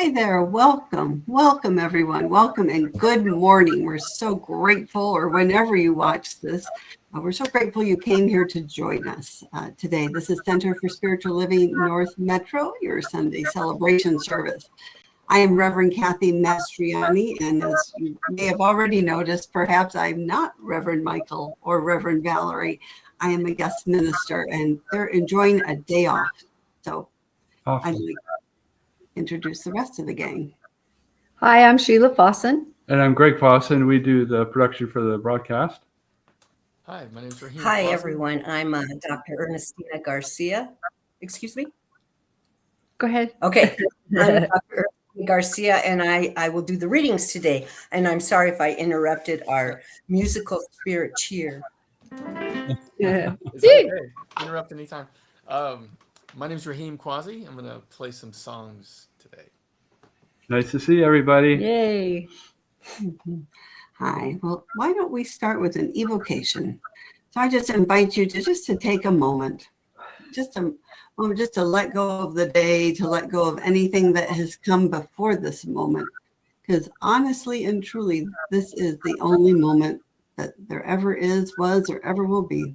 Hi there. Welcome. Welcome, everyone. Welcome and good morning. We're so grateful, or whenever you watch this, we're so grateful you came here to join us today. This is Center for Spiritual Living North Metro, your Sunday celebration service. I am Reverend Kathy Mastriani, and as you may have already noticed, perhaps I'm not Reverend Michael or Reverend Valerie. I am a guest minister, and they're enjoying a day off. So Awesome. I'd like to introduce the rest of the gang. Hi, I'm Sheila Fawson. And I'm Greg Fawson. We do the production for the broadcast. Hi, my name's Raheem. Hi, everyone. I'm Dr. Ernestina Garcia. Excuse me? Go ahead. Okay. I'm Dr. Ernestina Garcia, and I will do the readings today. And I'm sorry if I interrupted our musical spirit cheer. Yeah. It's okay. Interrupt anytime. My name's Raheem Quasi. I'm going to play some songs today. Nice to see everybody. Yay. Hi. Well, why don't we start with an evocation? So I just invite you to take a moment, just to let go of the day, to let go of anything that has come before this moment. Because honestly and truly, this is the only moment that there ever is, was, or ever will be.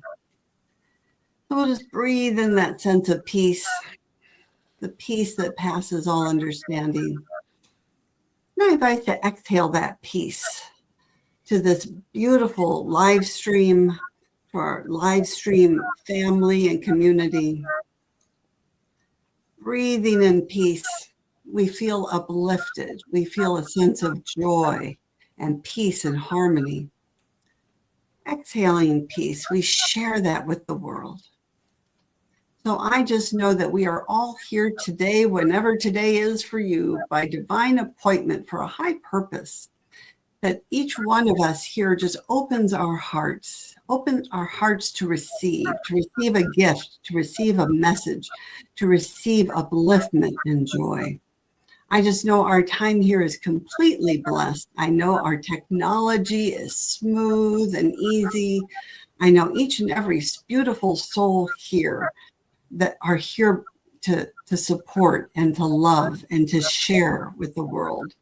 So we'll just breathe in that sense of peace, the peace that passes all understanding. And I invite you to exhale that peace to this beautiful live stream, for our live stream family and community. Breathing in peace, we feel uplifted. We feel a sense of joy and peace and harmony. Exhaling peace, we share that with the world. So I just know that we are all here today, whenever today is for you, by divine appointment for a high purpose, that each one of us here just opens our hearts to receive a gift, to receive a message, to receive upliftment and joy. I just know our time here is completely blessed. I know our technology is smooth and easy. I know each and every beautiful soul here that are here to support and to love and to share with the world.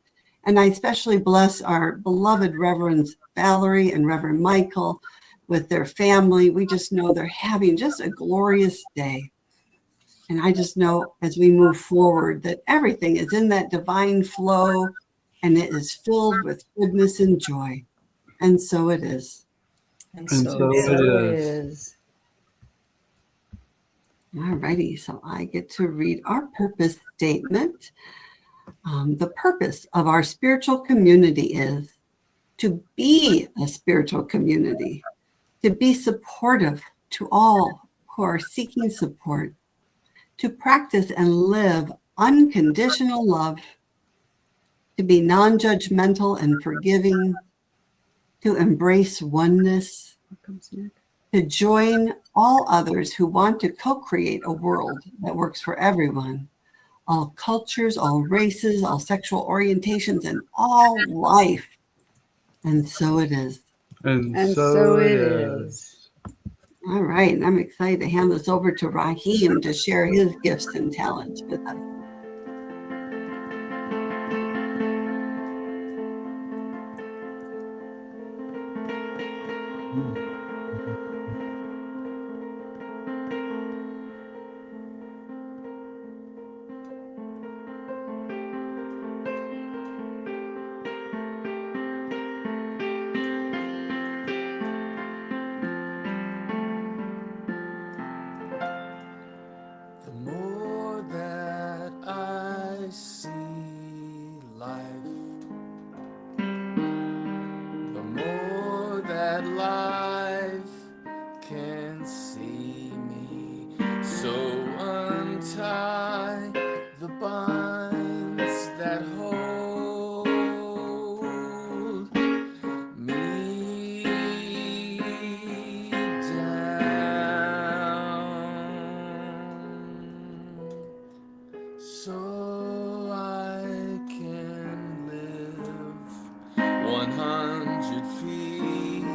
And I especially bless our beloved Reverends Valerie and Reverend Michael with their family. We just know they're having just a glorious day. And I just know as we move forward that everything is in that divine flow and it is filled with goodness and joy. And so it is. And so it is. All righty, so I get to read our purpose statement. The purpose of our spiritual community is to be a spiritual community, to be supportive to all who are seeking support, to practice and live unconditional love, to be non-judgmental and forgiving, to embrace oneness, to join all others who want to co-create a world that works for everyone, all cultures, all races, all sexual orientations, and all life. And so it is. And so it is. All right, and I'm excited to hand this over to Raheem to share his gifts and talents with us. The more that I see life, the more that life can see me. So untie the binds that hold me down, so I can live 100 feet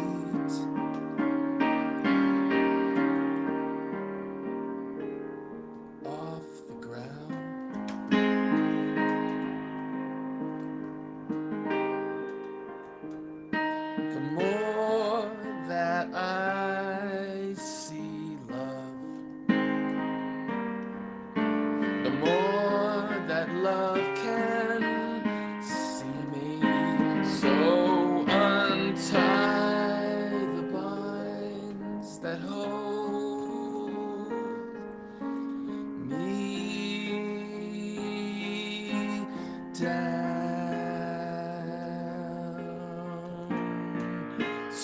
off the ground.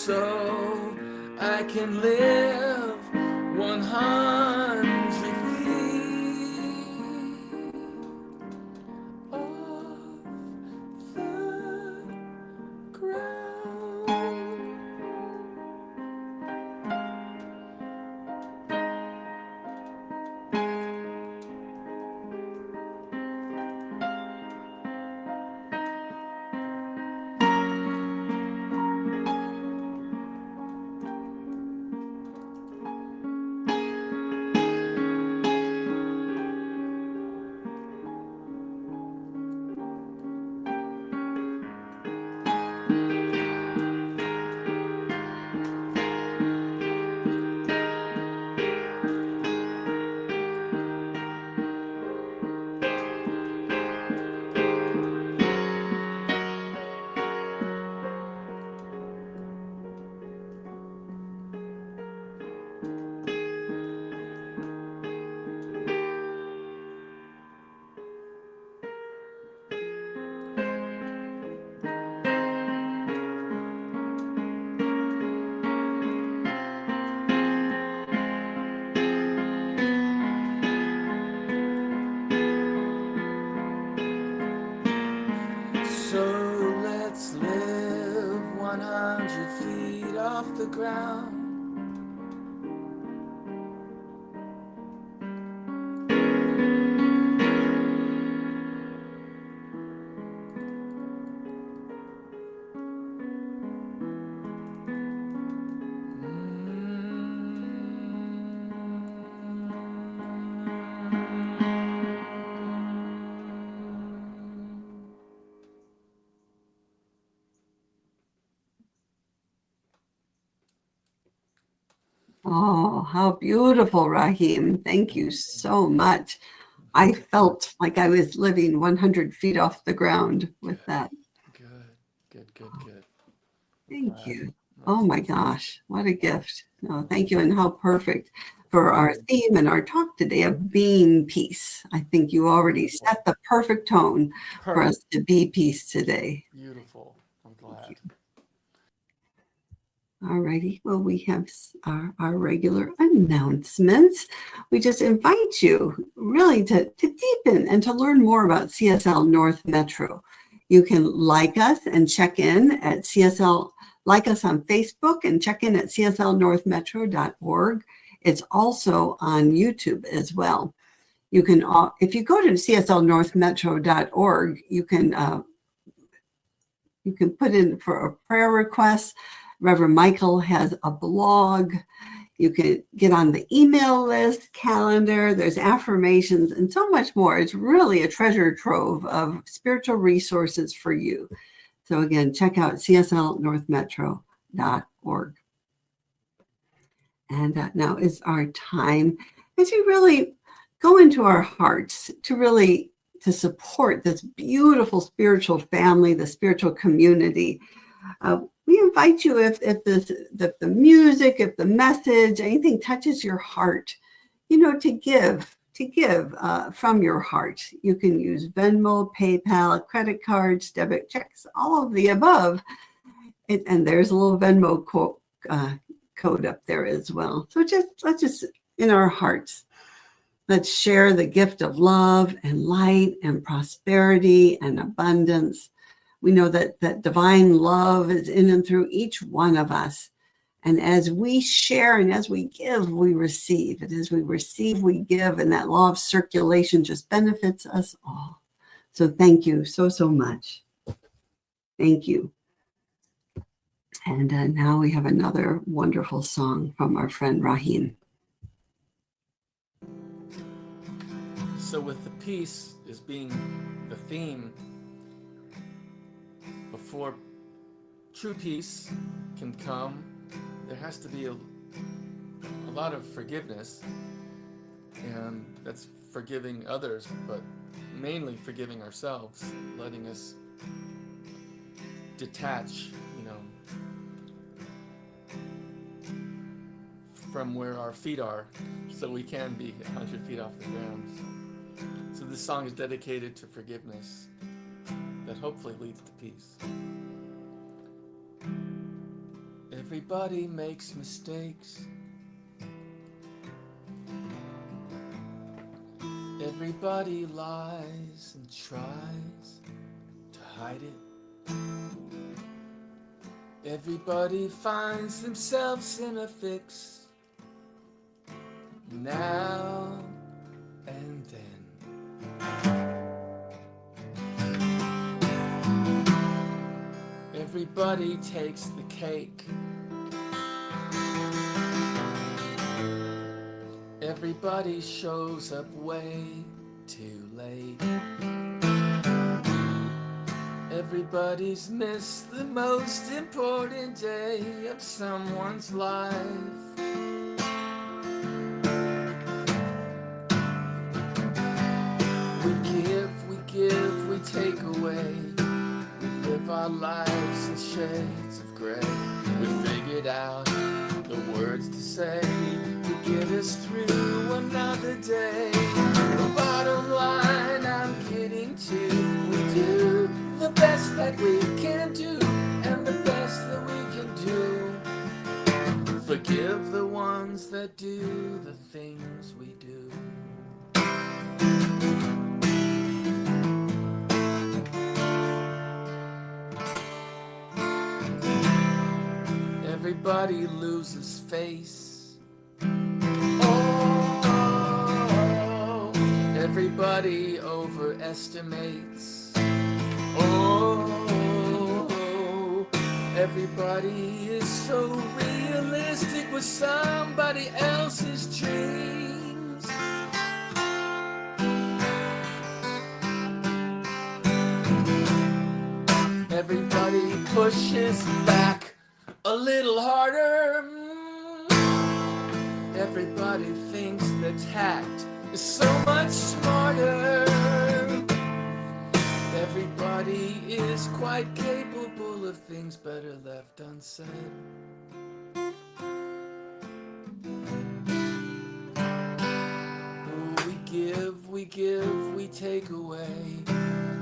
so I can live 100 feet off the ground. So let's live 100 feet off the ground. Oh, how beautiful, Rahim. Thank you so much. I felt like I was living 100 feet off the ground with that. Good. Thank you. Oh my gosh, what a gift. No, thank you. And how perfect for our theme and our talk today of being peace. I think you already set the perfect tone for us to be peace today. Beautiful. I'm glad. All righty. Well, we have our regular announcements. We just invite you really to deepen and to learn more about CSL North Metro. You can like us and check in at CSL, like us on Facebook and check in at cslnorthmetro.org. It's also on YouTube as well. You can, if you go to cslnorthmetro.org, you can put in for a prayer request. Reverend Michael has a blog. You can get on the email list, calendar, there's affirmations, and so much more. It's really a treasure trove of spiritual resources for you. So again, check out cslnorthmetro.org. And now is our time as we really go into our hearts to support this beautiful spiritual family, the spiritual community. We invite you, if the music, if the message, anything touches your heart, to give from your heart. You can use Venmo, PayPal, credit cards, debit checks, all of the above. And there's a little Venmo code up there as well. So let's just in our hearts, let's share the gift of love and light and prosperity and abundance. We know that divine love is in and through each one of us. And as we share and as we give, we receive. And as we receive, we give. And that law of circulation just benefits us all. So thank you so much. Thank you. And now we have another wonderful song from our friend Rahim. So with the peace as being the theme, before true peace can come, there has to be a lot of forgiveness, and that's forgiving others, but mainly forgiving ourselves, letting us detach, from where our feet are, so we can be 100 feet off the ground. So this song is dedicated to forgiveness that hopefully leads to peace. If Everybody makes mistakes. Everybody lies and tries to hide it. Everybody finds themselves in a fix now and then. Everybody takes the cake. Everybody shows up way too late. Everybody's missed the most important day of someone's life. We give, we take away. We live our lives in shades of gray. We figured out the words to say to get us through another day. The bottom line I'm getting to, we do the best that we can do, and the best that we can do. Forgive the ones that do the things we do. Everybody loses face. Oh, everybody overestimates. Oh, everybody is so realistic with somebody else's dreams. Everybody pushes back a little harder. Everybody thinks that tact is so much smarter. Everybody is quite capable of things better left unsaid. We give, we take away.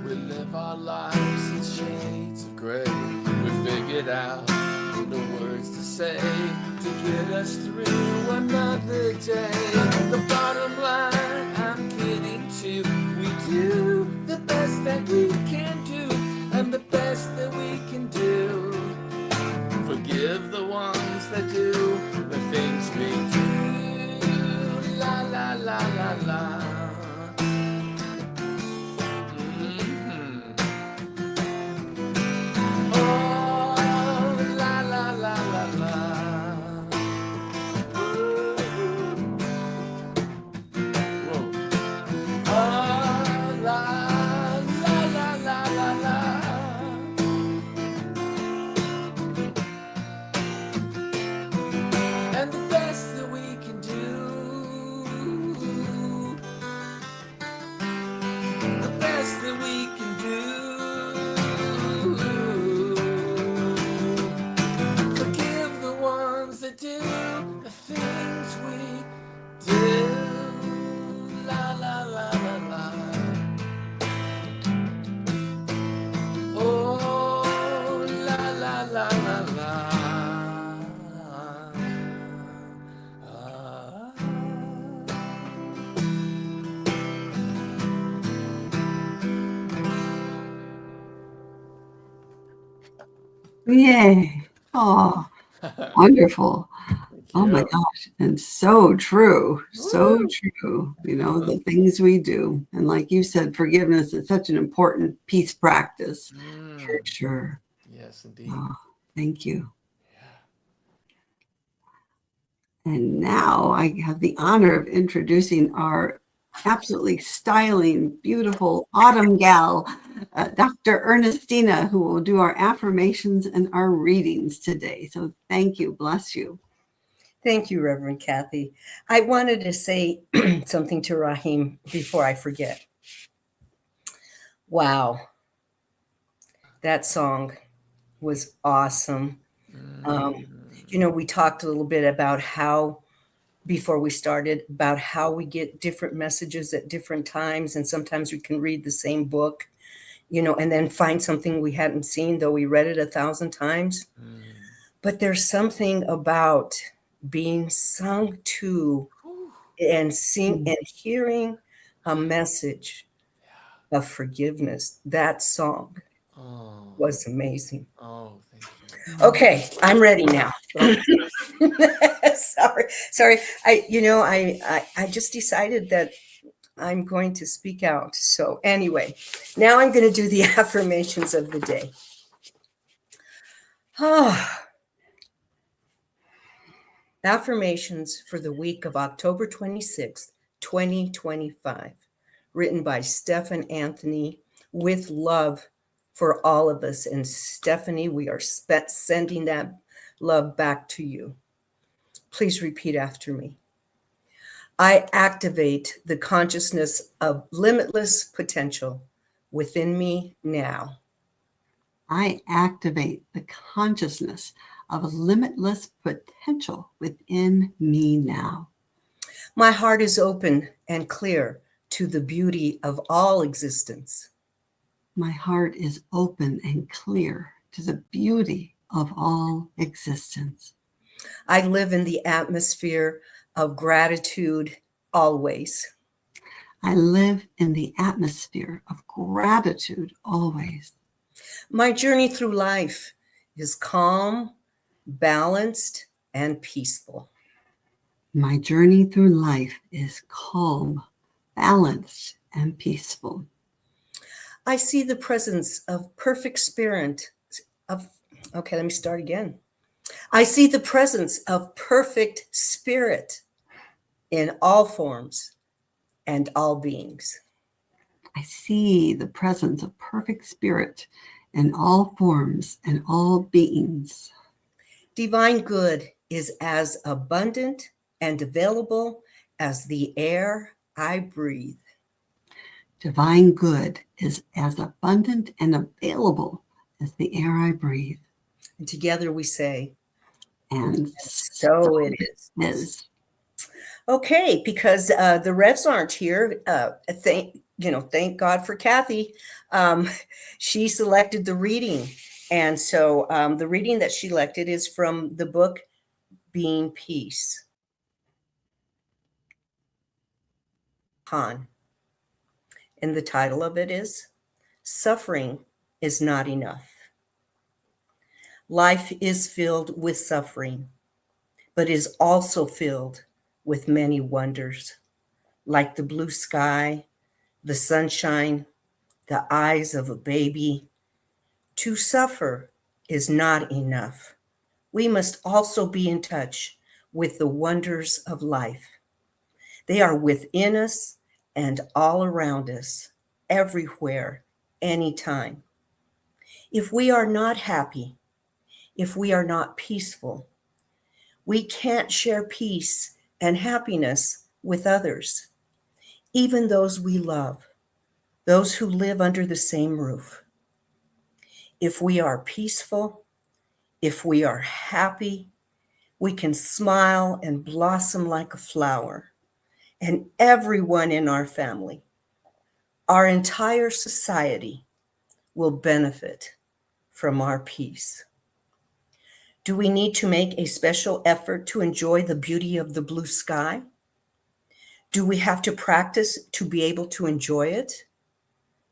We live our lives in shades of gray. We figured out the words to say to get us through another day. The bottom line I'm getting to, we do the best that we can do, and the best that we can do. Forgive the ones that do the things we do. La la la la la. Yay. Oh, wonderful. Oh my gosh. And so true. So true. You know, the things we do. And like you said, forgiveness is such an important peace practice. For sure. Yes, indeed. Oh, thank you. And now I have the honor of introducing our absolutely styling, beautiful autumn gal, Dr. Ernestina, who will do our affirmations and our readings today. So thank you. Bless you. Thank you, Reverend Kathy. I wanted to say something to Rahim before I forget. Wow. That song was awesome. You know, we talked a little bit about how, before we started, about how we get different messages at different times. And sometimes we can read the same book, you know, and then find something we hadn't seen, though we read it 1,000 times. But there's something about being sung to and and hearing a message of forgiveness. That song Oh, was amazing. oh, thank you. Okay, I'm ready now. Sorry. I just decided that I'm going to speak out. So anyway, now I'm going to do the affirmations of the day. Affirmations for the week of October 26th, 2025, written by Stephen Anthony, with love for all of us. And Stephanie, we are sending that love back to you. Please repeat after me. I activate the consciousness of limitless potential within me now. I activate the consciousness of a limitless potential within me now. My heart is open and clear to the beauty of all existence. My heart is open and clear to the beauty of all existence. I live in the atmosphere of gratitude always. I live in the atmosphere of gratitude always. My journey through life is calm, balanced, and peaceful. My journey through life is calm, balanced, and peaceful. I see the presence of perfect spirit okay, let me start again. I see the presence of perfect spirit in all forms and all beings. I see the presence of perfect spirit in all forms and all beings. Divine good is as abundant and available as the air I breathe. Divine good is as abundant and available as the air I breathe. And together we say, And so it is. Okay, because the Revs aren't here. Thank God for Kathy. She selected the reading. And so the reading that she selected is from the book Being Peace. Han. And the title of it is Suffering is Not Enough. Life is filled with suffering, but is also filled with many wonders, like the blue sky, the sunshine, the eyes of a baby. To suffer is not enough. We must also be in touch with the wonders of life. They are within us and all around us, everywhere, anytime. If we are not happy, if we are not peaceful, we can't share peace and happiness with others, even those we love, those who live under the same roof. If we are peaceful, if we are happy, we can smile and blossom like a flower, and everyone in our family, our entire society will benefit from our peace. Do we need to make a special effort to enjoy the beauty of the blue sky? Do we have to practice to be able to enjoy it?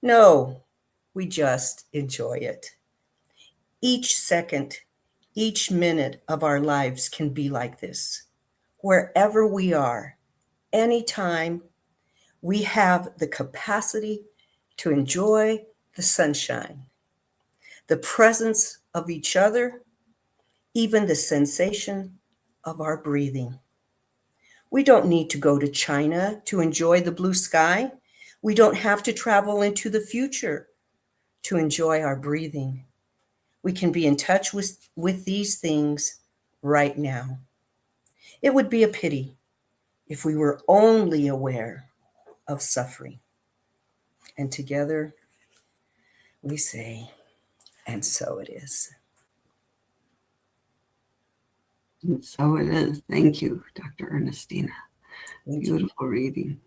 No, we just enjoy it. Each second, each minute of our lives can be like this. Wherever we are, anytime, we have the capacity to enjoy the sunshine, the presence of each other, even the sensation of our breathing. We don't need to go to China to enjoy the blue sky. We don't have to travel into the future to enjoy our breathing. We can be in touch with these things right now. It would be a pity if we were only aware of suffering. And together we say, and so it is. And so it is. Thank you, Dr. Ernestina. Beautiful reading.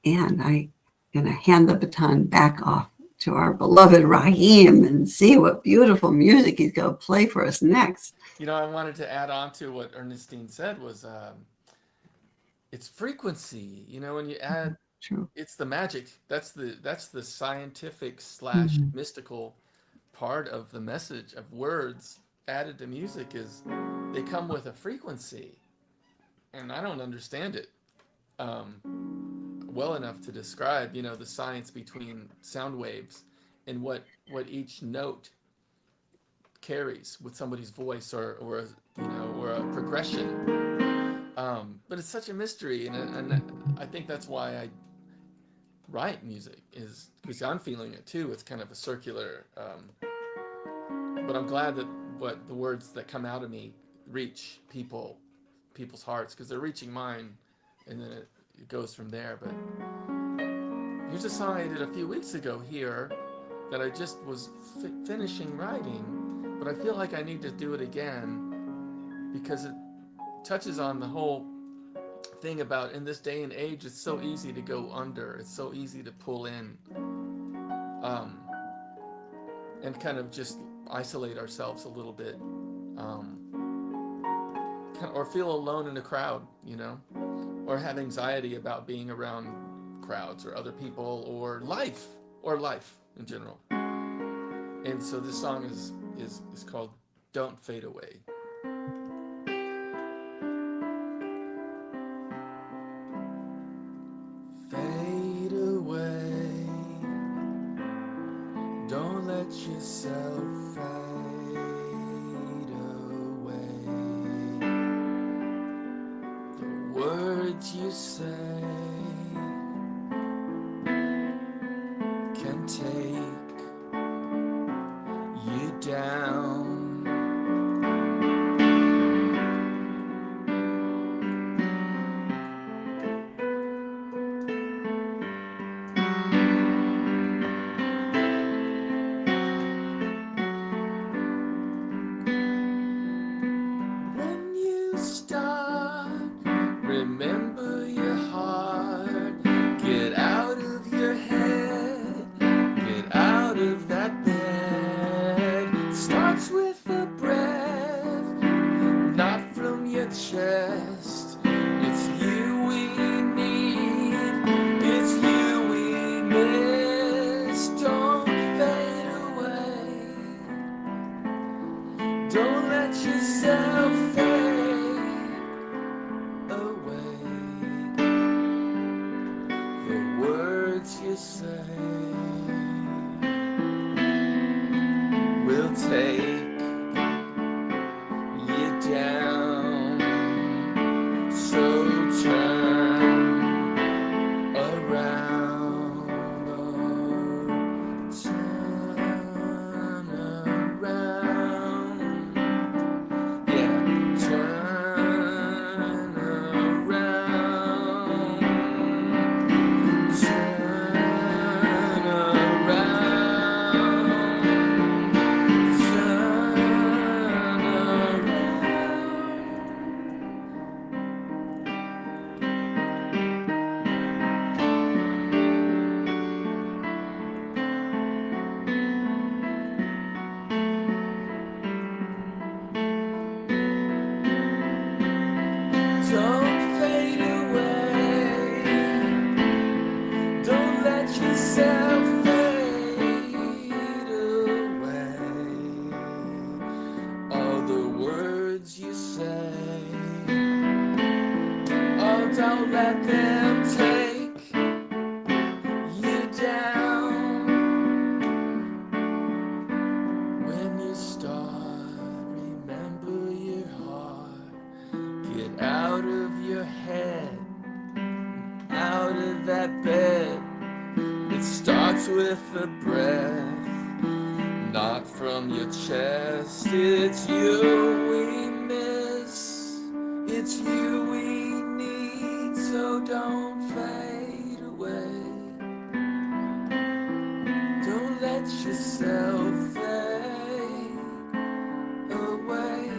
And I'm going to hand the baton back off to our beloved Raheem and see what beautiful music he's going to play for us next. You know, I wanted to add on to what Ernestine said was it's frequency. You know, when you add, True. it's the magic. That's the scientific slash Mhm. mystical part of the message of words added to music is they come with a frequency, and I don't understand it well enough to describe, you know, the science between sound waves and what each note carries with somebody's voice or you know, or a progression. But it's such a mystery, and I think that's why I write music, is because I'm feeling it too. It's kind of a circular, but I'm glad that what the words that come out of me reach people's hearts, because they're reaching mine, and then it goes from there. But here's a song I did a few weeks ago here that I just was finishing writing, but I feel like I need to do it again because it touches on the whole thing about, in this day and age, it's so easy to go under, it's so easy to pull in, and kind of just isolate ourselves a little bit, or feel alone in a crowd, you know, or have anxiety about being around crowds or other people or life in general. And so this song is called Don't Fade Away. Fade away, don't let yourself fade away. The words you say can take you down. When you start, remember your heart. Get out of your head, get out of that bed. It starts with a breath, not from your chest. It's you we need, it's you we miss. Don't fade away, don't let yourself fade away. The words you say will take you down. So turn around, oh, turn around. Yeah, turn around, turn around, turn Don't fade away, don't let yourself fade away. All the words you say, oh, don't let them take you down. When you start, remember your heart. Get out of your head, out of that bed. It starts with a breath, not from your chest. It's you we miss, it's you we need. So don't fade away, don't let yourself fade away.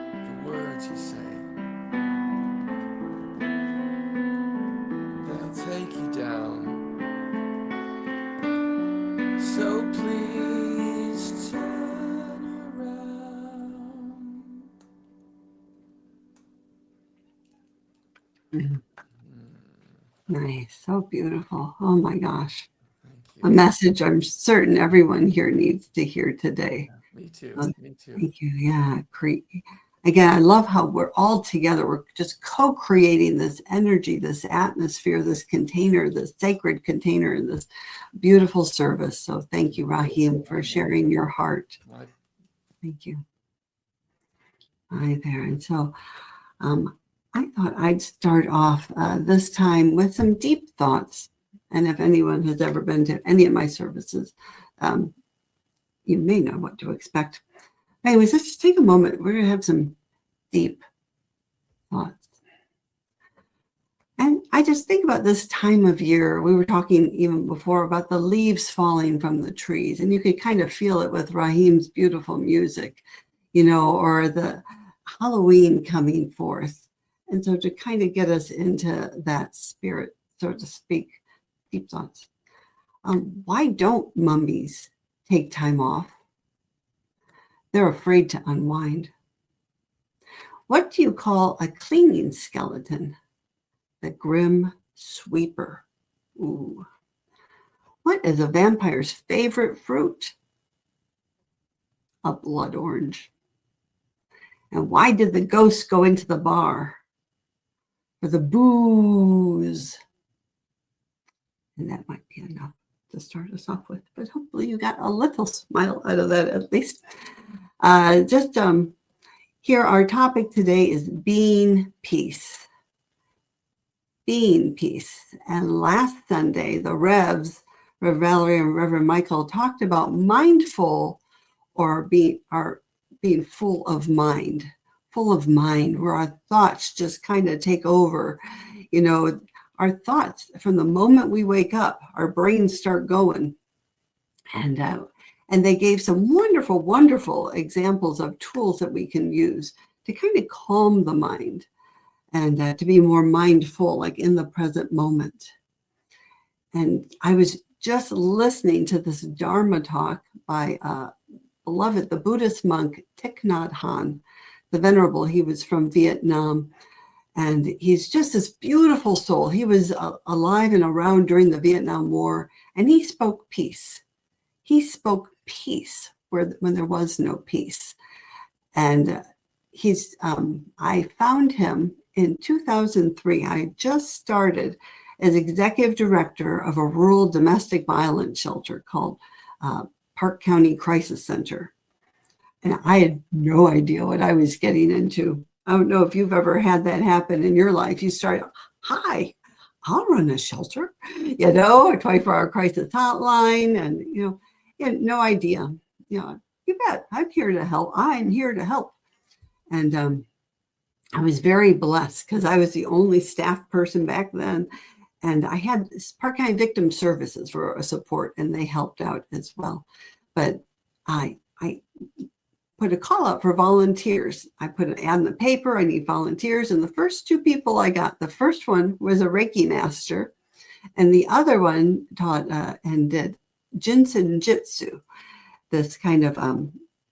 The words you say, they'll take you down. So please turn around. Nice. So beautiful. Oh my gosh. Thank A you. message I'm certain everyone here needs to hear today. Me too. Oh, Me too. Thank you. Yeah. Again, I love how we're all together. We're just co-creating this energy, this atmosphere, this container, this sacred container, and this beautiful service. So thank you, Rahim, for sharing your heart. Right. Thank you. Hi there. And so I thought I'd start off this time with some deep thoughts. And if anyone has ever been to any of my services, you may know what to expect. Anyways, let's just take a moment. We're going to have some deep thoughts. And I just think about this time of year. We were talking even before about the leaves falling from the trees, and you could kind of feel it with Rahim's beautiful music, or the Halloween coming forth. And so to kind of get us into that spirit, so to speak, deep thoughts. Why don't mummies take time off? They're afraid to unwind. What do you call a cleaning skeleton? The grim sweeper. Ooh. What is a vampire's favorite fruit? A blood orange. And why did the ghost go into the bar? For the booze. And that might be enough to start us off with, but hopefully you got a little smile out of that at least. Here, our topic today is being peace. Being peace. And last Sunday, the Revs, Rev Valerie and Reverend Michael, talked about mindful or being full of mind, where our thoughts just kind of take over. Our thoughts, from the moment we wake up, our brains start going. And they gave some wonderful, wonderful examples of tools that we can use to kind of calm the mind and to be more mindful, like in the present moment. And I was just listening to this Dharma talk by the Buddhist monk Thich Nhat Hanh, the Venerable. He was from Vietnam. And he's just this beautiful soul. He was alive and around during the Vietnam War, and he spoke peace. He spoke peace when there was no peace. And I found him in 2003. I just started as executive director of a rural domestic violence shelter called Park County Crisis Center. And I had no idea what I was getting into. I don't know if you've ever had that happen in your life. You start, hi, I'll run a shelter, a 24-hour crisis hotline, and, you had no idea. You bet, I'm here to help. I'm here to help. And I was very blessed because I was the only staff person back then. And I had Park County Victim Services for a support, and they helped out as well. But I put a call out for volunteers. I put an ad in the paper, I need volunteers. And the first two people I got, the first one was a Reiki master, and the other one taught and did Jinsen Jitsu, this kind of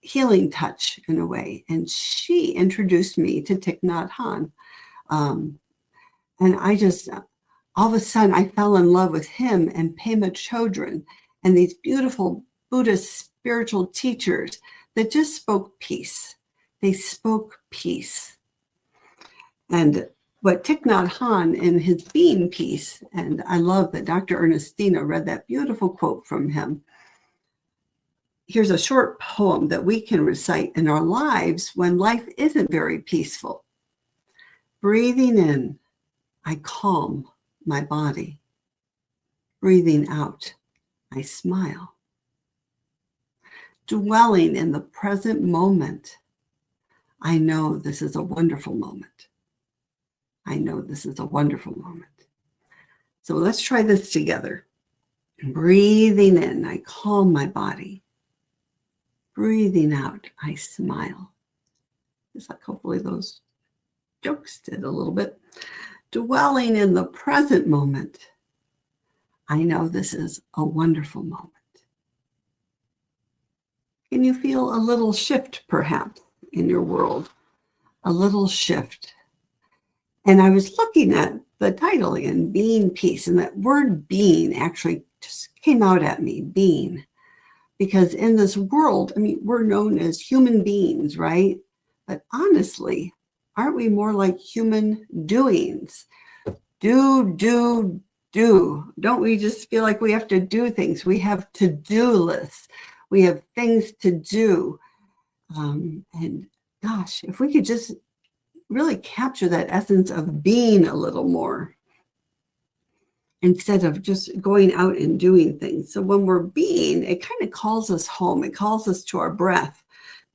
healing touch in a way. And she introduced me to Thich Nhat Hanh. And I just, all of a sudden, I fell in love with him and Pema Chodron and these beautiful Buddhist spiritual teachers that just spoke peace. They spoke peace. And what Thich Nhat Hanh in his Being Peace, and I love that Dr. Ernestina read that beautiful quote from him. Here's a short poem that we can recite in our lives when life isn't very peaceful. Breathing in, I calm my body. Breathing out, I smile. Dwelling in the present moment, I know this is a wonderful moment. I know this is a wonderful moment. So let's try this together. Breathing in, I calm my body. Breathing out, I smile. Just like hopefully those jokes did a little bit. Dwelling in the present moment, I know this is a wonderful moment. Can you feel a little shift perhaps in your world? A little shift. And I was looking at the title again, Being Peace, and that word being actually just came out at me, being. Because in this world, I mean, we're known as human beings, right? But honestly, aren't we more like human doings? Do. Don't we just feel like we have to do things? We have to-do lists. We have things to do. And gosh, if we could just really capture that essence of being a little more instead of just going out and doing things. So when we're being, it kind of calls us home. It calls us to our breath,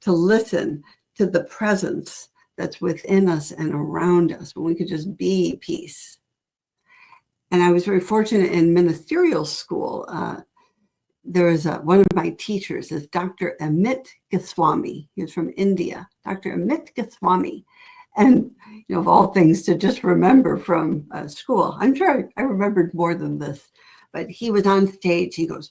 to listen to the presence that's within us and around us, when we could just be peace. And I was very fortunate in ministerial school. There was one of my teachers is Dr. Amit Goswami. He was from India, Dr. Amit Goswami. And, you know, of all things to just remember from school, I'm sure I remembered more than this, but he was on stage. He goes,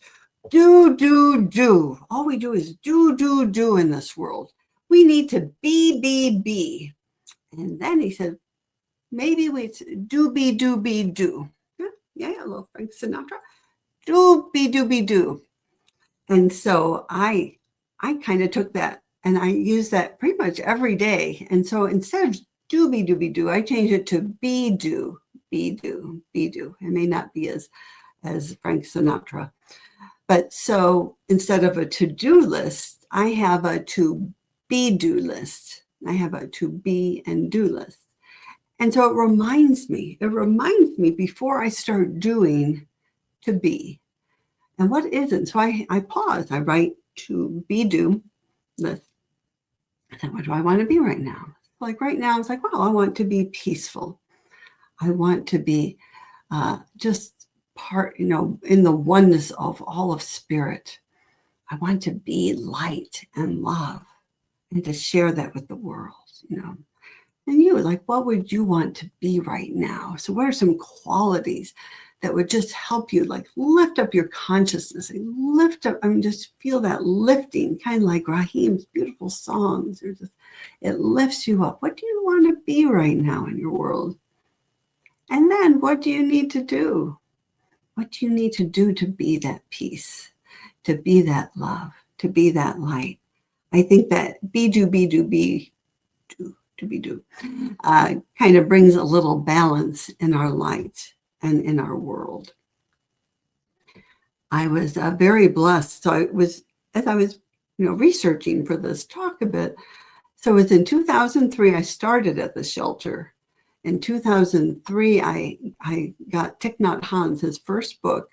do. All we do is do in this world. We need to be. And then he said, maybe we do. Yeah, a little Frank Sinatra. Do. And so I kind of took that and I use that pretty much every day. And so instead of do, I change it to be do. It may not be as Frank Sinatra. But so instead of a to-do list, I have a to-be-do list. I have a to-be and do list. And so it reminds me before I start doing to be. And what isn't? So I pause, I write to be do list. I said, what do I want to be right now? Like right now, it's like, well, I want to be peaceful. I want to be just part, you know, in the oneness of all of spirit. I want to be light and love and to share that with the world, you know. And you, like, what would you want to be right now? So what are some qualities that would just help you, like, lift up your consciousness and lift up, I mean, just feel that lifting, kind of like Raheem's beautiful songs. It lifts you up. What do you want to be right now in your world? And then what do you need to do? What do you need to do to be that peace, to be that love, to be that light? I think that kind of brings a little balance in our light and in our world. I was very blessed. So as I was, you know, researching for this talk a bit. So it was in 2003, I started at the shelter. In 2003, I got Thich Nhat Hanh's, his first book.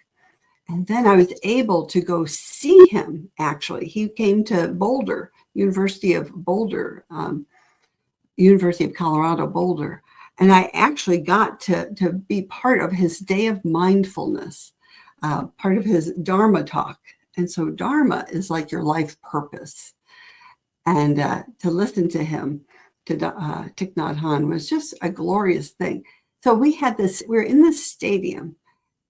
And then I was able to go see him, actually. He came to Boulder, University of Boulder, University of Colorado, Boulder. And I actually got to be part of his day of mindfulness, part of his Dharma talk. And so Dharma is like your life purpose. And to listen to him, to Thich Nhat Hanh, was just a glorious thing. So we were in this stadium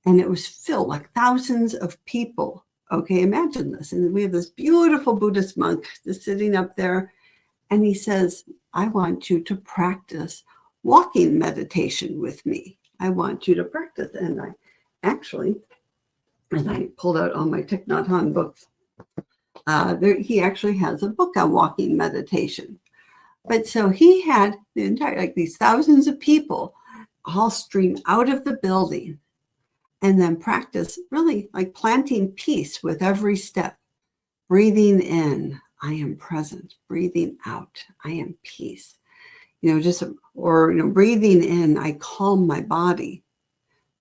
and it was filled, like thousands of people. Okay, imagine this. And we have this beautiful Buddhist monk just sitting up there. And he says, I want you to practice walking meditation with me. I want you to practice. And I actually, and I pulled out all my Thich Nhat Hanh books. He actually has a book on walking meditation. But so he had the entire, like these thousands of people all stream out of the building and then practice really like planting peace with every step. Breathing in, I am present. Breathing out, I am peace. You know, breathing in, I calm my body.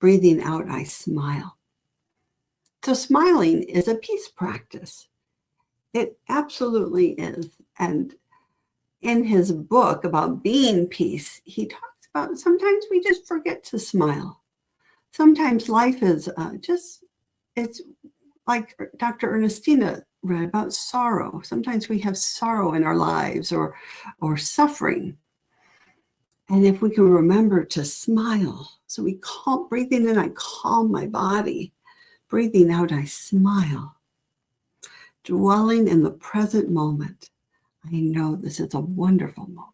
Breathing out, I smile. So smiling is a peace practice. It absolutely is. And in his book about being peace, he talks about sometimes we just forget to smile. Sometimes life is it's like Dr. Ernestina read about sorrow. Sometimes we have sorrow in our lives or suffering. And if we can remember to smile, so breathing in, I calm my body. Breathing out, I smile. dwelling in the present moment. I know this is a wonderful moment.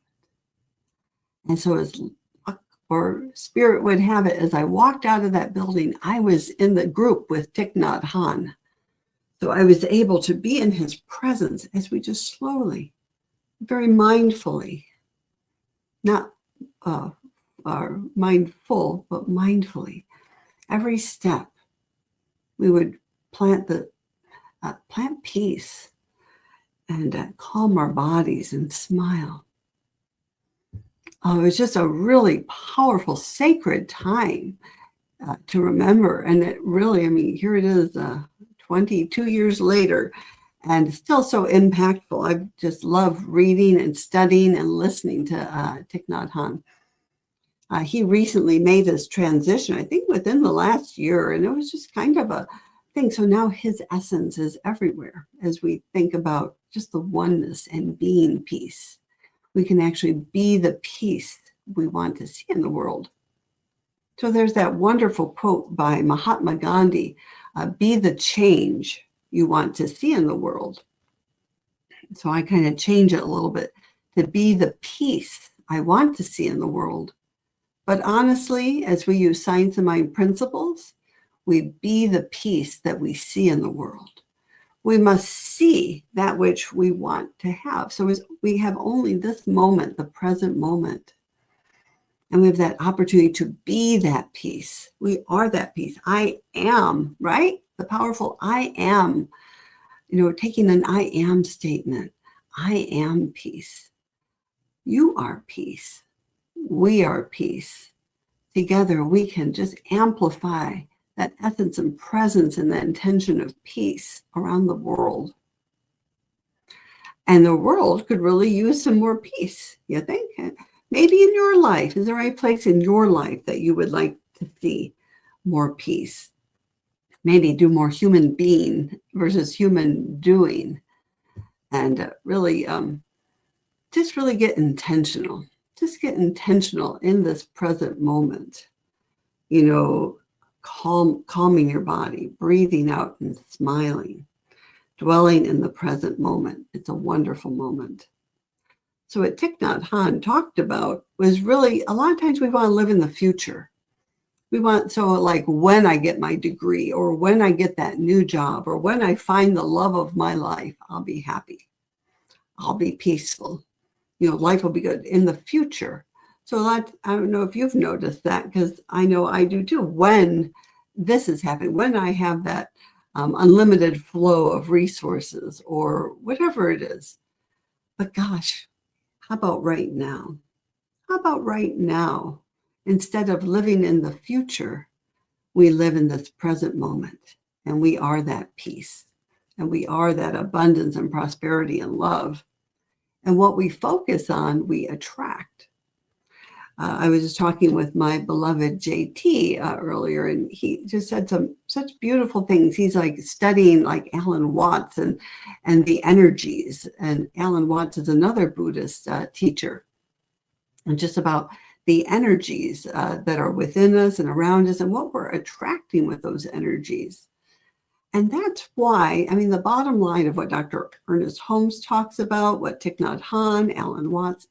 And so as luck or spirit would have it, as I walked out of that building, I was in the group with Thich Nhat Hanh. So I was able to be in his presence as we just slowly, very mindfully, not mindful, but mindfully, every step, we would plant peace and calm our bodies and smile. It was just a really powerful, sacred time to remember. And it really, I mean, here it is 22 years later, and still so impactful. I just love reading and studying and listening to Thich Nhat Hanh. He recently made his transition, I think within the last year, and it was just kind of a thing. So now his essence is everywhere as we think about just the oneness and being peace. We can actually be the peace we want to see in the world. So there's that wonderful quote by Mahatma Gandhi, be the change you want to see in the world. So I kind of change it a little bit to be the peace I want to see in the world. But honestly, as we use science and mind principles, we be the peace that we see in the world. We must see that which we want to have. So we have only this moment, the present moment. And we have that opportunity to be that peace. We are that peace. I am, right? The powerful I am, taking an I am statement. I am peace. You are peace. We are peace. Together, we can just amplify that essence and presence and that intention of peace around the world. And the world could really use some more peace, you think? Maybe in your life, is there any place in your life that you would like to see more peace? Maybe do more human being versus human doing. And really, just really get intentional. Just get intentional in this present moment. Calming your body, breathing out and smiling, dwelling in the present moment. It's a wonderful moment. So what Thich Nhat Hanh talked about was really, a lot of times we want to live in the future. We want, so like when I get my degree or when I get that new job or when I find the love of my life, I'll be happy. I'll be peaceful. Life will be good in the future. So I don't know if you've noticed that, because I know I do too. When this is happening, when I have that unlimited flow of resources or whatever it is. But gosh, how about right now? How about right now? Instead of living in the future, we live in this present moment, and we are that peace, and we are that abundance and prosperity and love. And what we focus on, we attract. I was just talking with my beloved JT earlier, and he just said such beautiful things. He's like studying like Alan Watts and the energies. And Alan Watts is another Buddhist teacher, and just about the energies that are within us and around us and what we're attracting with those energies. And that's why, the bottom line of what Dr. Ernest Holmes talks about, what Thich Nhat Hanh, Alan Watts,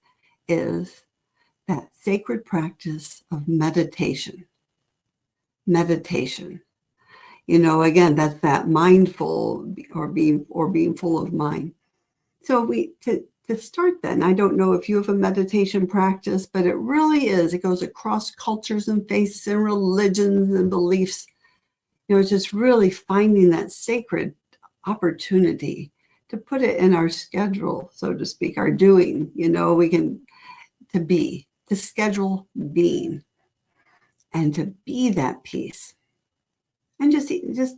is that sacred practice of meditation. Meditation. Again, that's that mindful or being full of mind. So to start that, and I don't know if you have a meditation practice, but it really is. It goes across cultures and faiths and religions and beliefs. It's just really finding that sacred opportunity to put it in our schedule, so to speak, our doing. We can to schedule being and to be that peace. And just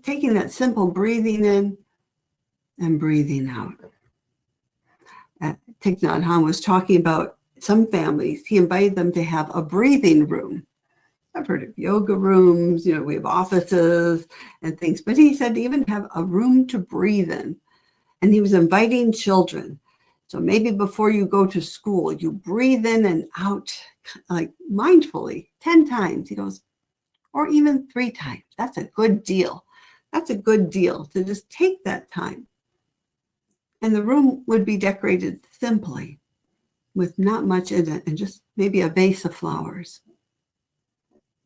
taking that simple breathing in and breathing out. Thich Nhat Hanh was talking about some families. He invited them to have a breathing room. I've heard of yoga rooms, we have offices and things, but he said to even have a room to breathe in. And he was inviting children. So maybe before you go to school, you breathe in and out like mindfully 10 times. He goes, or even 3 times. That's a good deal. That's a good deal to just take that time And the room would be decorated simply with not much in it and just maybe a vase of flowers.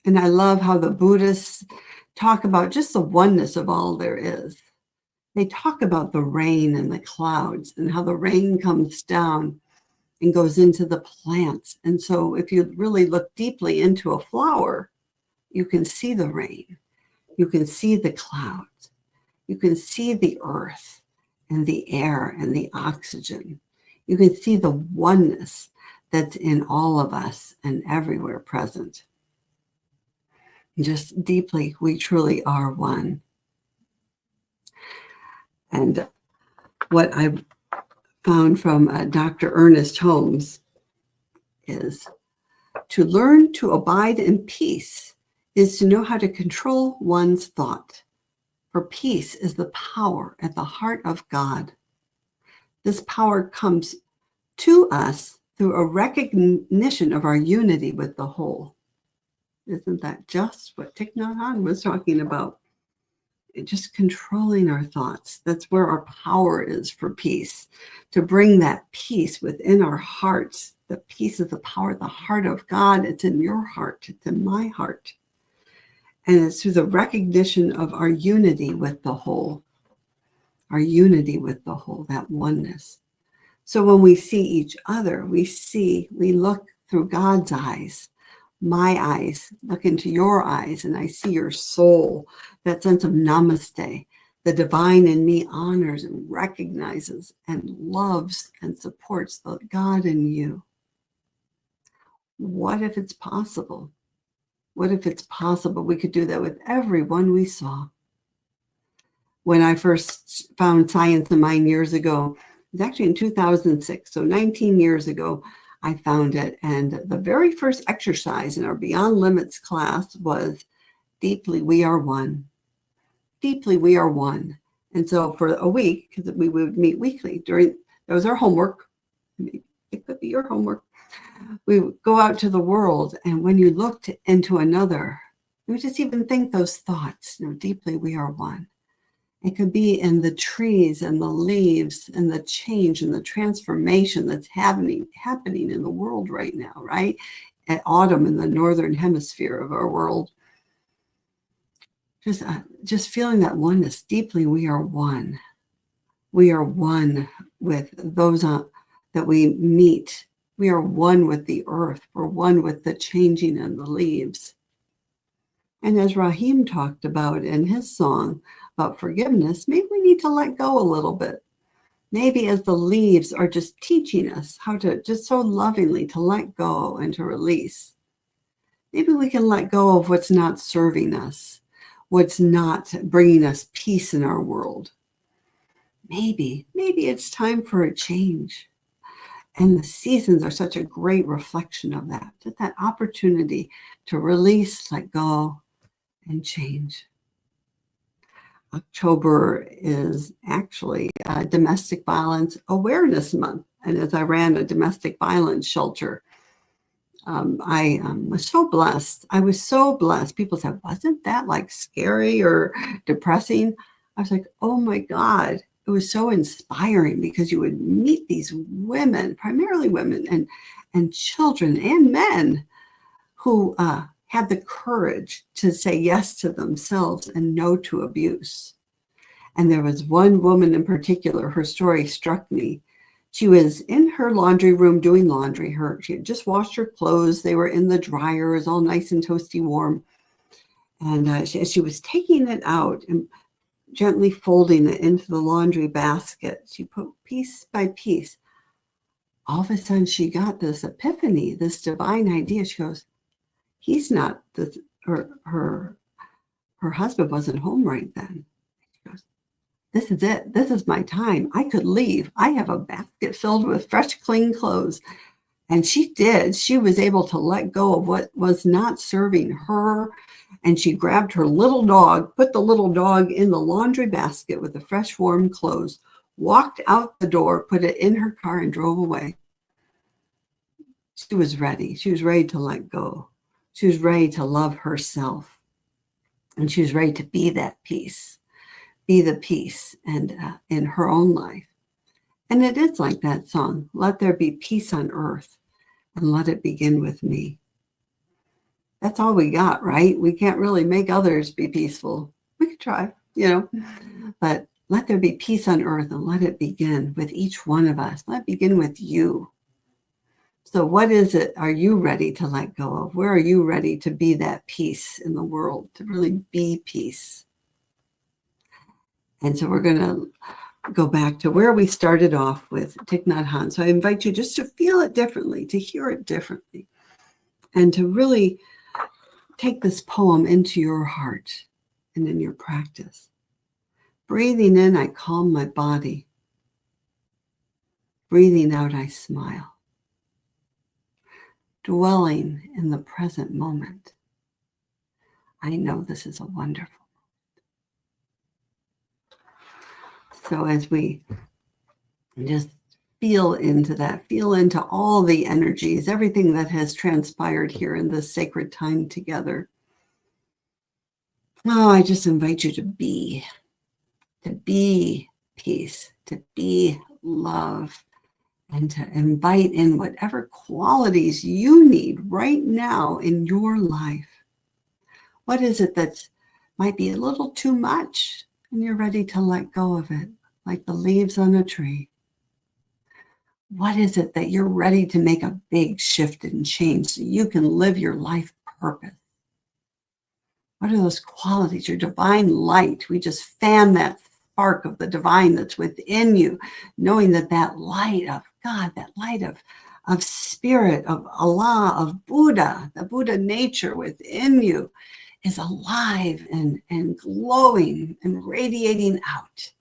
And I love how the Buddhists talk about just the oneness of all there is. They talk about the rain and the clouds and how the rain comes down and goes into the plants. And so if you really look deeply into a flower, you can see the rain, you can see the clouds, you can see the earth and the air and the oxygen. You can see the oneness that's in all of us and everywhere present. Just deeply, we truly are one. And what I found from Dr. Ernest Holmes is to learn to abide in peace is to know how to control one's thought. For peace is the power at the heart of God. This power comes to us through a recognition of our unity with the whole. Isn't that just what Thich Nhat Hanh was talking about? Just controlling our thoughts. That's where our power is for peace, to bring that peace within our hearts. The peace is the power at the heart of God. It's in your heart. It's in my heart. And it's through the recognition of our unity with the whole, that oneness. So when we see each other, we look through God's eyes, my eyes, look into your eyes, and I see your soul, that sense of namaste. The divine in me honors and recognizes and loves and supports the God in you. What if it's possible? What if it's possible we could do that with everyone we saw? When I first found Science of Mind years ago, it was actually in 2006, so 19 years ago, I found it. And the very first exercise in our Beyond Limits class was deeply we are one. Deeply we are one. And so for a week, because we would meet weekly, that was our homework. It could be your homework. We would go out to the world, and when you looked into another, you would just even think those thoughts, deeply we are one. It could be in the trees and the leaves and the change and the transformation that's happening in the world right now, right? At autumn in the northern hemisphere of our world. Just feeling that oneness. Deeply, we are one. We are one with those that we meet. We are one with the earth. We're one with the changing and the leaves. And as Rahim talked about in his song about forgiveness, maybe we need to let go a little bit. Maybe as the leaves are just teaching us how to just so lovingly to let go and to release. Maybe we can let go of what's not serving us, what's not bringing us peace in our world. Maybe it's time for a change. And the seasons are such a great reflection of that. Just that opportunity to release, let go, and change. October is actually Domestic Violence Awareness Month. And as I ran a domestic violence shelter, I was so blessed. I was so blessed. People said, wasn't that like scary or depressing? I was like, oh my God. It was so inspiring because you would meet these women, primarily women and children and men who had the courage to say yes to themselves and no to abuse. And there was one woman in particular, her story struck me. She was in her laundry room doing laundry. She had just washed her clothes. They were in the dryer, it was all nice and toasty warm. And she was taking it out and gently folding it into the laundry basket. She put piece by piece. All of a sudden, she got this epiphany, this divine idea. She goes, he's not, her husband wasn't home right then. She goes, this is it. This is my time. I could leave. I have a basket filled with fresh, clean clothes. And she did. She was able to let go of what was not serving her. And she grabbed her little dog, put the little dog in the laundry basket with the fresh, warm clothes, walked out the door, put it in her car, and drove away. She was ready. She was ready to let go. She was ready to love herself. And she was ready to be that peace, be the peace and in her own life. And it is like that song, let there be peace on earth and let it begin with me. That's all we got, right? We can't really make others be peaceful. We could try, but let there be peace on earth and let it begin with each one of us. Let it begin with you. So what is it are you ready to let go of? Where are you ready to be that peace in the world, to really be peace? And so we're going to go back to where we started off with Thich Nhat Hanh. So I invite you just to feel it differently, to hear it differently, and to really take this poem into your heart and in your practice. Breathing in, I calm my body. Breathing out, I smile. Dwelling in the present moment. I know this is a wonderful. So as we just feel into that, feel into all the energies, everything that has transpired here in this sacred time together. Oh, I just invite you to be peace, to be love, and to invite in whatever qualities you need right now in your life. What is it that might be a little too much and you're ready to let go of it, like the leaves on a tree? What is it that you're ready to make a big shift and change so you can live your life purpose? What are those qualities? Your divine light. We just fan that spark of the divine that's within you, knowing that that light of God, that light of spirit, of Allah, of Buddha, the Buddha nature within you is alive and glowing and radiating out.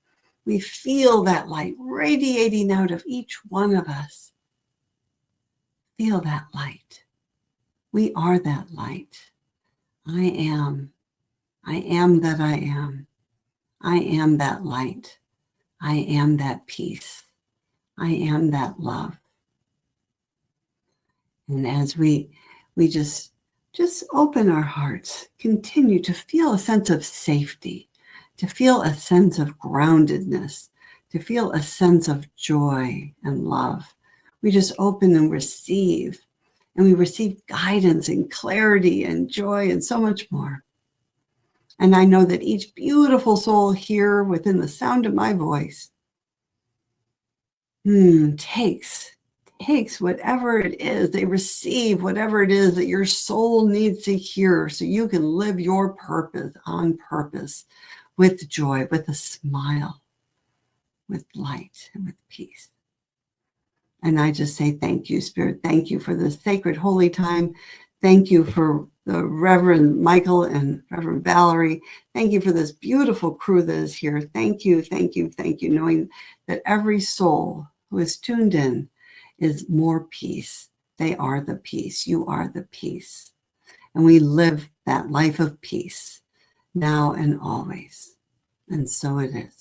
We feel that light radiating out of each one of us. Feel that light. We are that light. I am that I am. I am that light. I am that peace. I am that love. And as we just open our hearts, continue to feel a sense of safety, to feel a sense of groundedness, to feel a sense of joy and love. We just open and receive. And we receive guidance and clarity and joy and so much more. And I know that each beautiful soul here within the sound of my voice takes whatever it is. They receive whatever it is that your soul needs to hear so you can live your purpose on purpose with joy, with a smile, with light, and with peace. And I just say thank you, Spirit. Thank you for this sacred holy time. Thank you for the Reverend Michael and Reverend Valerie. Thank you for this beautiful crew that is here. Thank you, thank you, thank you, knowing that every soul who is tuned in is more peace. They are the peace. You are the peace. And we live that life of peace now and always. And so it is.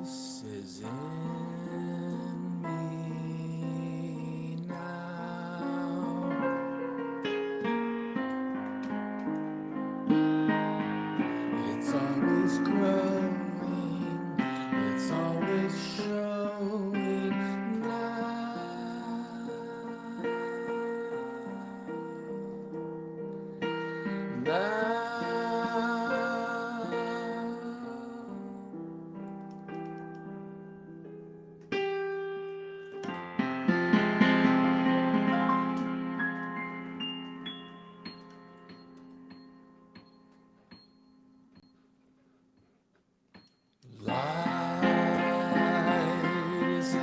Peace is in me now. It's always growing, it's always showing now. Light is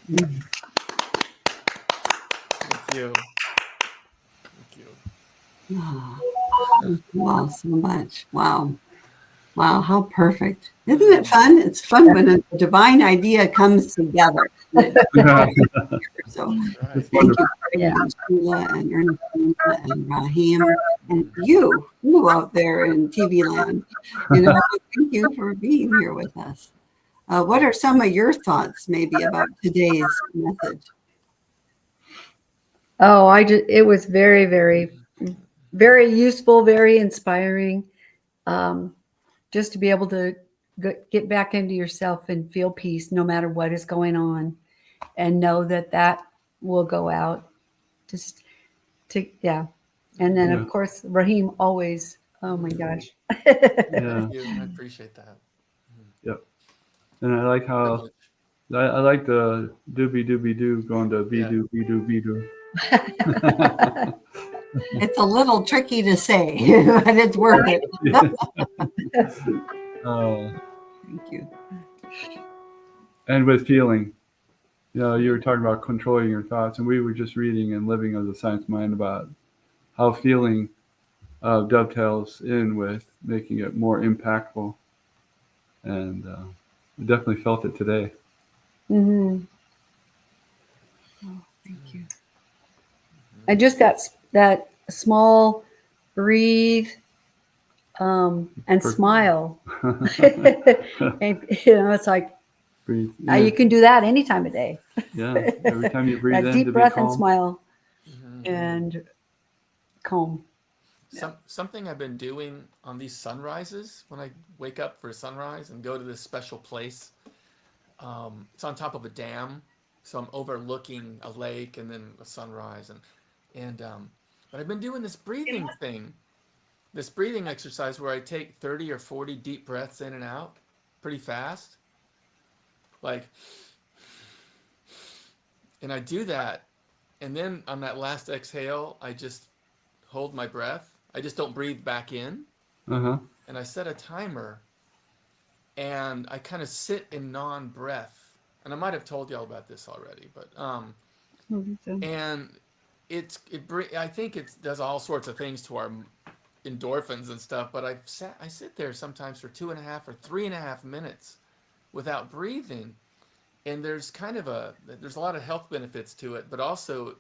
Thank you. Thank you. Oh, thank you all so much. Wow. Wow, how perfect. Isn't it fun? It's fun when a divine idea comes together. So Right. thank you Yeah. very much, Sheila and Ernestina and Rahim, and you out there in TV land. Thank you for being here with us. What are some of your thoughts maybe about today's message? Oh, it was very, very, very useful, very inspiring. Just to be able to get back into yourself and feel peace no matter what is going on, and know that will go out. Just yeah. And then, Yeah. of course, Rahim always, oh my gosh. Yeah. Thank you. I appreciate that. And I like how Privilege. I like the doobie doobie doo going to be Yeah. doo be doo be doo. It's a little tricky to say, but it's worth it. Thank you. And with feeling, you were talking about controlling your thoughts, and we were just reading and living as a science mind about how feeling dovetails in with making it more impactful. And we definitely felt it today. Mm-hmm. Oh, thank you. And just that small breathe and Perfect. smile. And, it's like, Breathe. now you can do that any time of day. Yeah. Every time you breathe That in, deep to breath be and calm. smile Mhm. and calm. Something I've been doing on these sunrises, when I wake up for a sunrise and go to this special place, it's on top of a dam, so I'm overlooking a lake and then a sunrise, but I've been doing this breathing thing, this breathing exercise where I take 30 or 40 deep breaths in and out pretty fast, and I do that, and then on that last exhale, I just hold my breath. I just don't breathe back in, Uh-huh. and I set a timer, and I kind of sit in non-breath. And I might have told y'all about this already, but and I think it does all sorts of things to our endorphins and stuff. But I sit there sometimes for 2.5 or 3.5 minutes without breathing, and there's a lot of health benefits to it, but also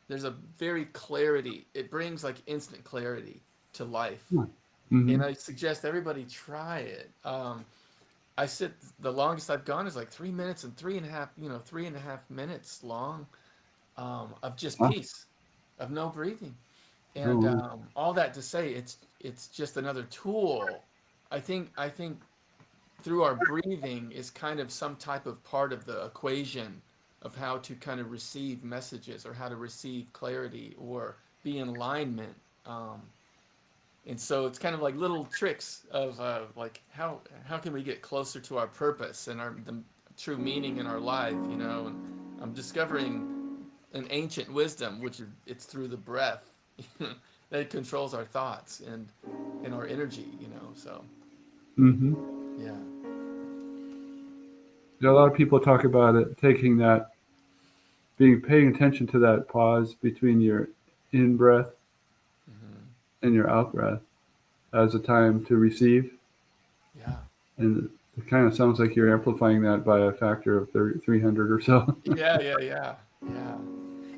there's a very clarity. It brings like instant clarity to life. Mm-hmm. And I suggest everybody try it. I sit, the longest I've gone is like 3 minutes and 3.5 minutes long, of just Wow. peace, of no breathing. And all that to say, it's just another tool. I think through our breathing is kind of some type of part of the equation of how to kind of receive messages or how to receive clarity or be in alignment. And so it's kind of like little tricks of like how can we get closer to our purpose and the true meaning in our life, And I'm discovering an ancient wisdom, which it's through the breath that it controls our thoughts and our energy, So Mm-hmm. yeah. A lot of people talk about it, taking that, paying attention to that pause between your in breath and your out breath as a time to receive. Yeah. And it kind of sounds like you're amplifying that by a factor of 300 or so. Yeah.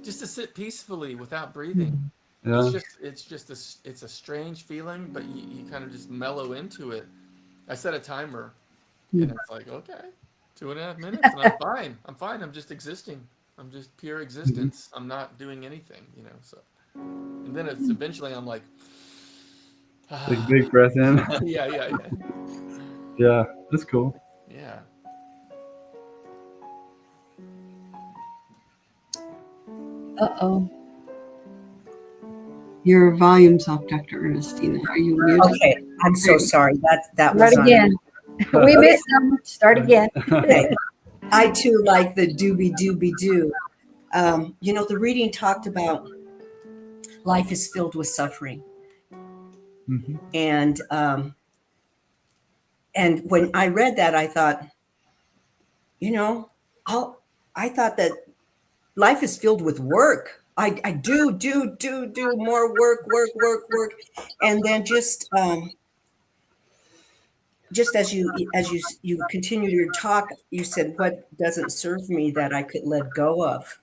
Just to sit peacefully without breathing. Yeah. It's a strange feeling, but you kind of just mellow into it. I set a timer, and it's like, okay, 2.5 minutes, and I'm fine. I'm just existing. I'm just pure existence. I'm not doing anything, So, and then it's eventually I'm like, Take a big breath in. yeah. Yeah, that's cool. Yeah. Uh-oh. Your volume's off, Dr. Ernestina. Are you muted? Okay, I'm so sorry. That was Start on. again. We missed them. Start again. Okay. I too like the doobie doobie doo. The reading talked about life is filled with suffering, Mm-hmm. and when I read that, I thought, I thought that life is filled with work. I do more work, and then just as you continue your talk, you said, "What doesn't serve me that I could let go of?"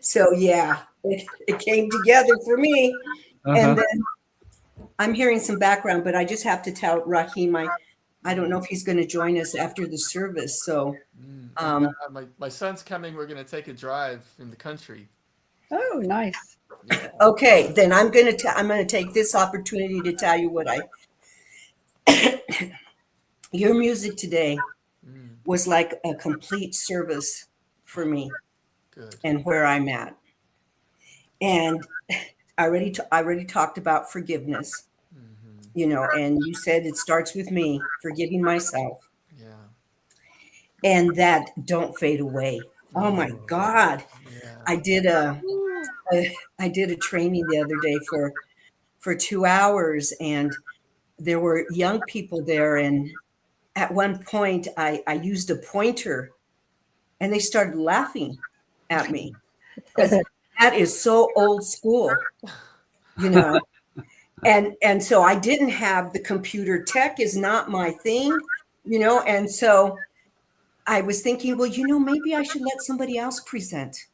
So yeah, it came together for me. Uh-huh. And then I'm hearing some background, but I just have to tell Raheem, I don't know if he's going to join us after the service. So, Yeah, my son's coming. We're gonna take a drive in the country. Oh, nice. Yeah. okay, then I'm going to take this opportunity to tell you what your music today Mm, was like a complete service for me good. and where I'm at. And I already talked about forgiveness, and you said it starts with me forgiving myself, Yeah. and that don't fade away. Oh my God. Yeah. I did I did a training the other day for 2 hours, and there were young people there, and at one point I used a pointer, and they started laughing at me because that is so old school, you know. And so I didn't have the computer. Tech is not my thing, and so I was thinking, well, maybe I should let somebody else present.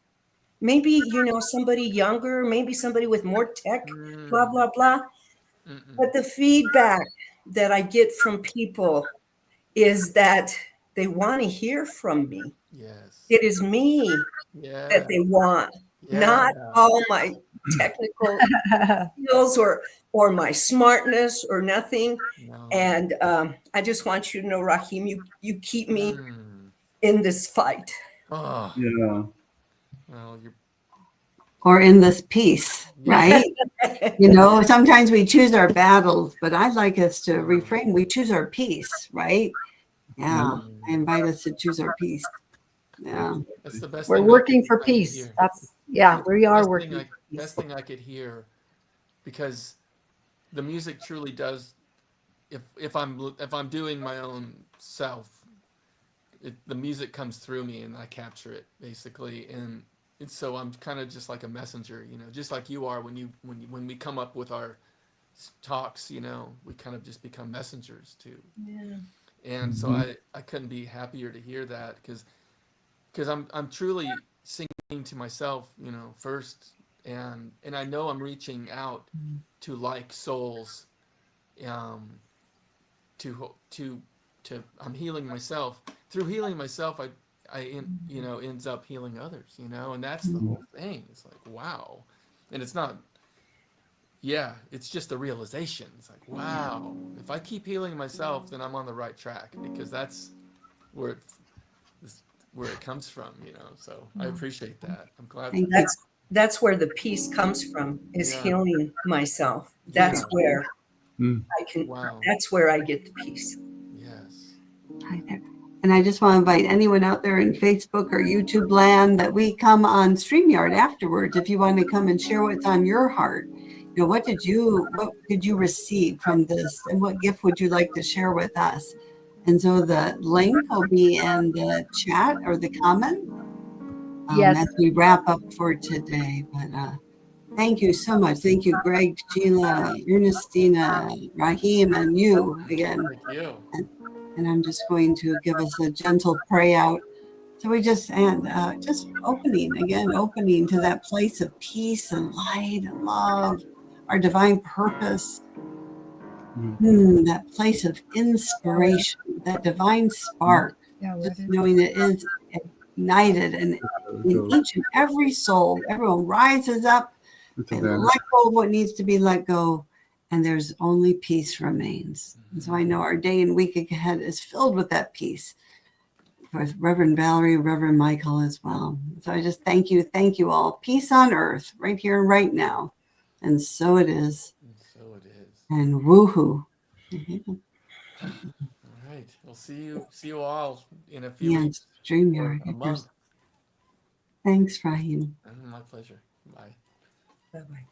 Maybe, somebody younger, maybe somebody with more tech, blah, Mm, blah, blah. mm-mm. But the feedback that I get from people is that they want to hear from me. Yes. It is me that Yeah. they want, Yeah. not all my technical skills or my smartness or nothing. No. And I just want you to know, Raheem, you keep me Mm. in this fight. Oh, Yeah. well, you're Or in this peace, yeah. right? Sometimes we choose our battles, but I'd like us to reframe. We choose our peace, right? Yeah. I invite us to choose our peace. Yeah. That's the best We're thing working for I could peace. hear. We are Best working thing for peace. best thing I could hear, because the music truly does. If I'm doing my own self, the music comes through me and I capture it basically, and so I'm kind of just like a messenger, just like you are when we come up with our talks, we kind of just become messengers too. Yeah. And so I couldn't be happier to hear that, because I'm truly singing to myself, first, and I know I'm reaching out to like souls, um, to I'm healing myself. Through healing myself, ends up healing others, and that's the whole thing. It's like, wow. And it's not, yeah, it's just a realization. It's like, wow, if I keep healing myself, then I'm on the right track, because that's where it where it comes from, so I appreciate that. I'm glad Thank that, you. That's where the peace comes from, is yeah, healing myself. That's yeah, where Mm. wow, that's where I get the peace. yes, Hi there. And I just want to invite anyone out there in Facebook or YouTube land that we come on StreamYard afterwards if you want to come and share what's on your heart. What did you receive from this, and what gift would you like to share with us? And so the link will be in the chat or the comment Yes. as we wrap up for today. But thank you so much. Thank you, Greg, Sheila, Ernestina, Raheem, and you again. thank you. And I'm just going to give us a gentle pray out. So we just opening to that place of peace and light and love, our divine purpose, that place of inspiration, that divine spark, Yeah, just knowing it is ignited and in each and every soul. Everyone rises up and let go of what needs to be let go, and there's only peace remains. And so I know our day and week ahead is filled with that peace, with Reverend Valerie, Reverend Michael as well. So I just thank you all. Peace on earth, right here and right now. And so it is. And so it is. And woohoo. All right, we'll see you all in a few Yeah, weeks, StreamYard. or a month. Thanks, Raheem. My pleasure. Bye. Bye-bye.